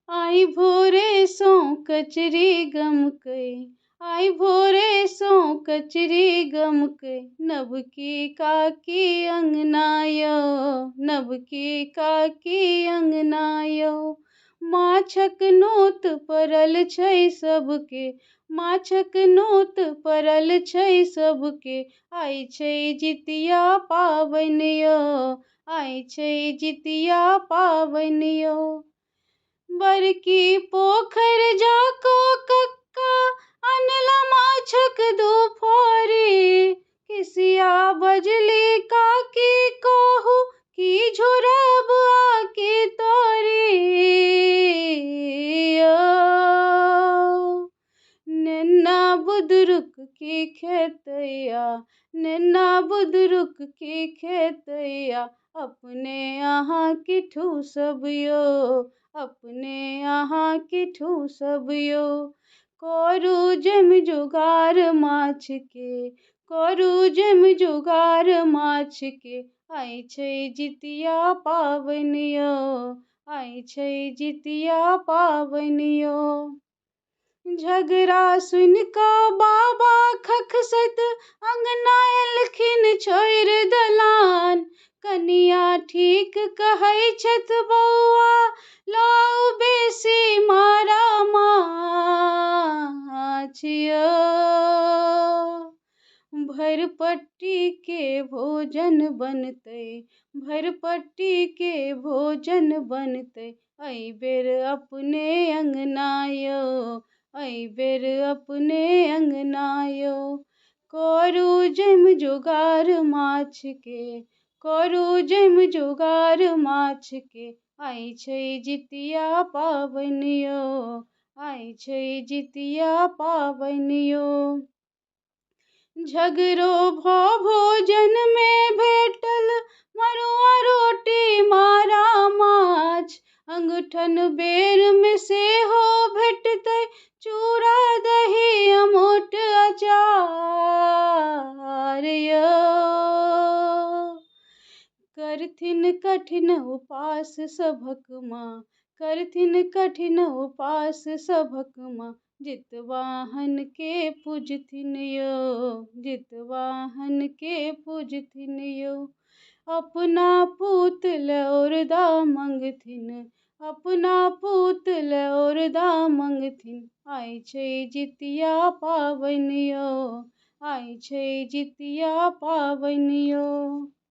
आई भोरे सो कचरी गमकै, आई भोरे सो कचरी गमकै, नबकी काकी अंगना यौ, नबकी काकी अंगना यौ। माछक नोत परल छै सबके, माछक नोत परल छै सबके, आइ छै जितिया पाबनि यौ, आइ छै जितिया पाबनि यौ। बड़की पोखर जाको कक्का अनला माछक दू फारी, किसिया बजली काकी कहू की झुरब आकी तोरी यौ। नेना बुदरुक की खेतैया, नेना बुदरुक की खेतैया, अपने अहाँ की ठूसब यौ, अपने अहाँ की ठूसब यौ। करू जम जुगार माछ के, करू जम जुगार माछ के, आइ छै जितिया पाबनि यौ, आइ छै जितिया पाबनि यौ। झगड़ा सुनि कऽ बाबा खखसैत अंगना एलखिन छोड़ि दलान, कनिया ठीक कहै छथि बौआ लाउ बेसी मारा माछ यौ। भरपट्टी के भोजन बनतै, भरपट्टी के भोजन बनतै, एहि बेर अपने अंगना यौ, एहि बेर अपने अंगना यौ। करू जम जुगार माछ के, करू जम जुगार माछ के, आइ छै जितिया पाबनि यौ, आइ छै जितिया पाबनि यौ। झगड़ो भऽ भोजन में भेटल मड़ुआ रोटी मारा माछ, अंगठन बेर में सेहो भेटतै चूड़ा दही अमोट अचार यौ। करथिन कठिन उपास सभक माँ, करथिन कठिन उपास सभक माँ, जितवाहन के पूजथिन यौ, जितवाहन के पूजथिन यौ। अपना पूत लौरदा मंगथिन, अपना पूत लौरदा मंगथिन, आइ छै जितिया पाबनि यौ, आइ छै जितिया पाबनि यौ।